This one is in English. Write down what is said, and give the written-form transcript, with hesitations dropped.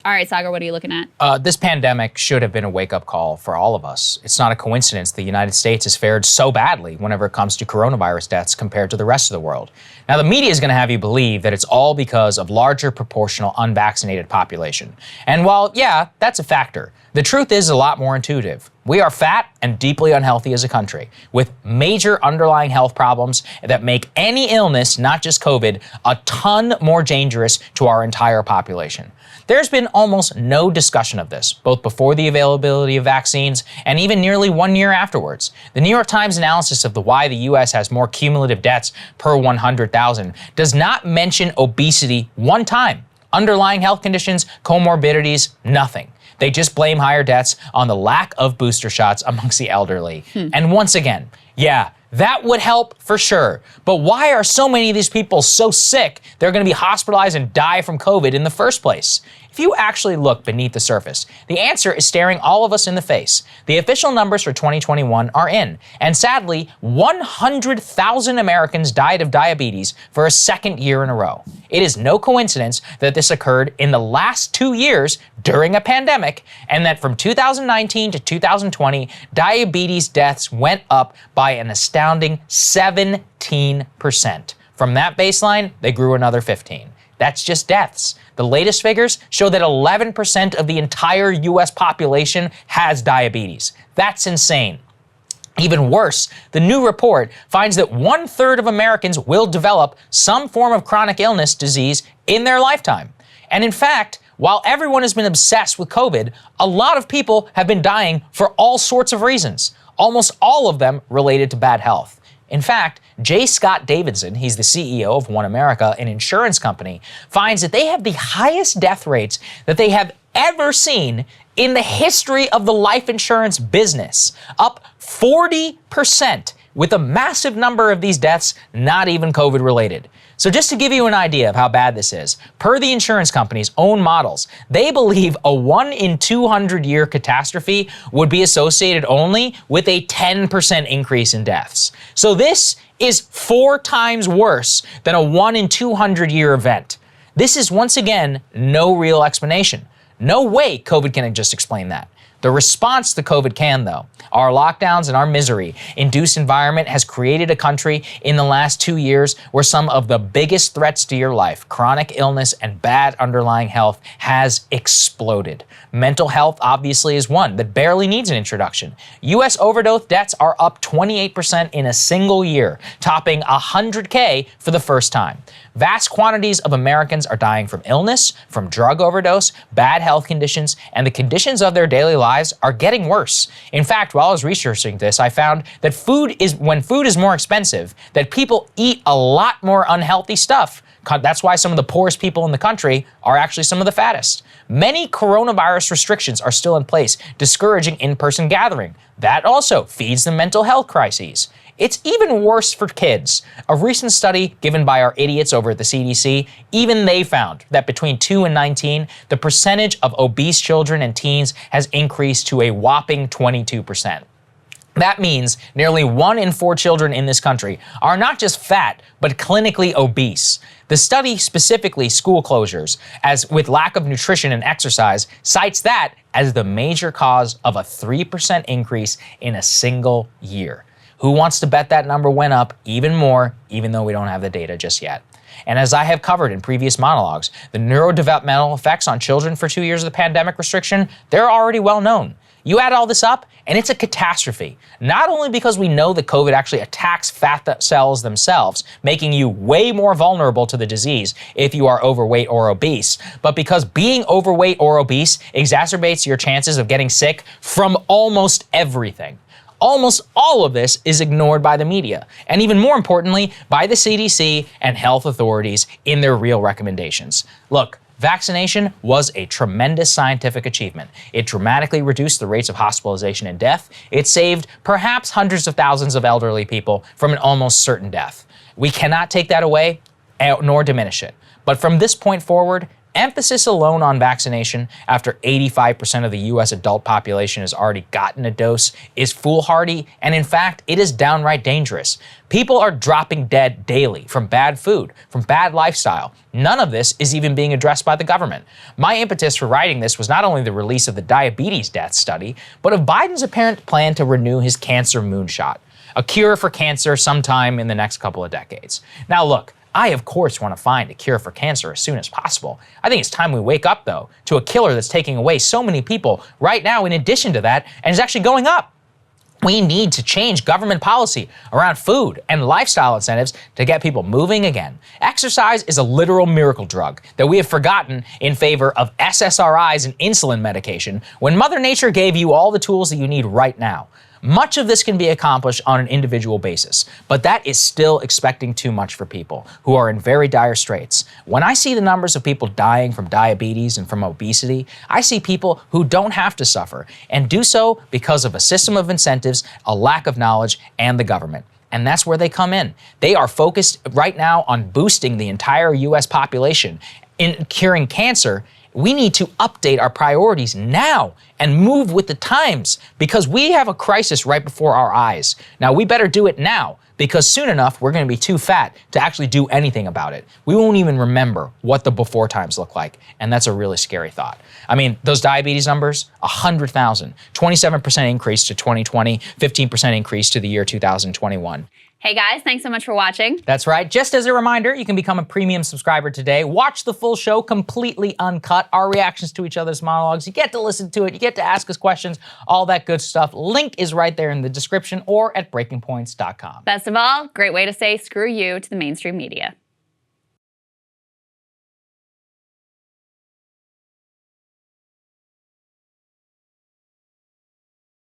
All right, Saagar, what are you looking at? This pandemic should have been a wake-up call for all of us. It's not a coincidence the United States has fared so badly whenever it comes to coronavirus deaths compared to the rest of the world. Now, the media is going to have you believe that it's all because of larger proportional unvaccinated population. And while, yeah, that's a factor, the truth is a lot more intuitive. We are fat and deeply unhealthy as a country, with major underlying health problems that make any illness, not just COVID, a ton more dangerous to our entire population. There's been almost no discussion of this, both before the availability of vaccines and even nearly 1 year afterwards. The New York Times analysis of why the US has more cumulative deaths per 100,000 does not mention obesity one time. Underlying health conditions, comorbidities, nothing. They just blame higher deaths on the lack of booster shots amongst the elderly. And once again, yeah, that would help for sure. But why are so many of these people so sick they're going to be hospitalized and die from COVID in the first place? If you actually look beneath the surface, the answer is staring all of us in the face. The official numbers for 2021 are in, and sadly, 100,000 Americans died of diabetes for a second year in a row. It is no coincidence that this occurred in the last 2 years during a pandemic, and that from 2019 to 2020, diabetes deaths went up by an astounding 17%. From that baseline, they grew another 15. That's just deaths. The latest figures show that 11% of the entire US population has diabetes. That's insane. Even worse, the new report finds that 1/3 of Americans will develop some form of chronic illness disease in their lifetime. And in fact, while everyone has been obsessed with COVID, a lot of people have been dying for all sorts of reasons, almost all of them related to bad health. In fact, J. Scott Davidson, he's the CEO of One America, an insurance company, finds that they have the highest death rates that they have ever seen in the history of the life insurance business, up 40%, with a massive number of these deaths not even COVID related. So just to give you an idea of how bad this is, per the insurance company's own models, they believe a 1 in 200 year catastrophe would be associated only with a 10% increase in deaths. So this is 4 times worse than a 1 in 200 year event. This is once again no real explanation. No way COVID can just explain that. The response to COVID can, though. Our lockdowns and our misery-induced environment has created a country in the last 2 years where some of the biggest threats to your life, chronic illness and bad underlying health, has exploded. Mental health obviously is one that barely needs an introduction. U.S. overdose deaths are up 28% in a single year, topping 100K for the first time. Vast quantities of Americans are dying from illness, from drug overdose, bad health conditions, and the conditions of their daily lives are getting worse. In fact, while I was researching this, I found that when food is more expensive, that people eat a lot more unhealthy stuff. That's why some of the poorest people in the country are actually some of the fattest. Many coronavirus restrictions are still in place, discouraging in-person gathering. That also feeds the mental health crises. It's even worse for kids. A recent study given by our idiots over at the CDC, even they found that between 2 and 19, the percentage of obese children and teens has increased to a whopping 22%. That means nearly 1 in 4 children in this country are not just fat, but clinically obese. The study, specifically school closures, as with lack of nutrition and exercise, cites that as the major cause of a 3% increase in a single year. Who wants to bet that number went up even more, even though we don't have the data just yet? And as I have covered in previous monologues, the neurodevelopmental effects on children for 2 years of the pandemic restriction, they're already well known. You add all this up, and it's a catastrophe. Not only because we know that COVID actually attacks fat cells themselves, making you way more vulnerable to the disease if you are overweight or obese, but because being overweight or obese exacerbates your chances of getting sick from almost everything. Almost all of this is ignored by the media, and even more importantly, by the CDC and health authorities in their real recommendations. Look, vaccination was a tremendous scientific achievement. It dramatically reduced the rates of hospitalization and death. It saved perhaps hundreds of thousands of elderly people from an almost certain death. We cannot take that away nor diminish it. But from this point forward, Emphasis alone on vaccination after 85% of the US adult population has already gotten a dose is foolhardy, and in fact, it is downright dangerous. People are dropping dead daily from bad food, from bad lifestyle. None of this is even being addressed by the government. My impetus for writing this was not only the release of the diabetes death study, but of Biden's apparent plan to renew his cancer moonshot, a cure for cancer sometime in the next couple of decades. Now look, I, of course, want to find a cure for cancer as soon as possible. I think it's time we wake up, though, to a killer that's taking away so many people right now in addition to that, and is actually going up. We need to change government policy around food and lifestyle incentives to get people moving again. Exercise is a literal miracle drug that we have forgotten in favor of SSRIs and insulin medication when Mother Nature gave you all the tools that you need right now. Much of this can be accomplished on an individual basis, but that is still expecting too much for people who are in very dire straits. When I see the numbers of people dying from diabetes and from obesity, I see people who don't have to suffer and do so because of a system of incentives, a lack of knowledge, and the government. And that's where they come in. They are focused right now on boosting the entire US population in curing cancer. We need to update our priorities now and move with the times because we have a crisis right before our eyes. Now, we better do it now because soon enough, we're going to be too fat to actually do anything about it. We won't even remember what the before times look like, and that's a really scary thought. I mean, those diabetes numbers, 100,000, 27% increase to 2020, 15% increase to the year 2021. Hey guys, thanks so much for watching. That's right. Just as a reminder, you can become a premium subscriber today. Watch the full show completely uncut, our reactions to each other's monologues. You get to listen to it. You get to ask us questions, all that good stuff. Link is right there in the description or at breakingpoints.com. Best of all, great way to say screw you to the mainstream media.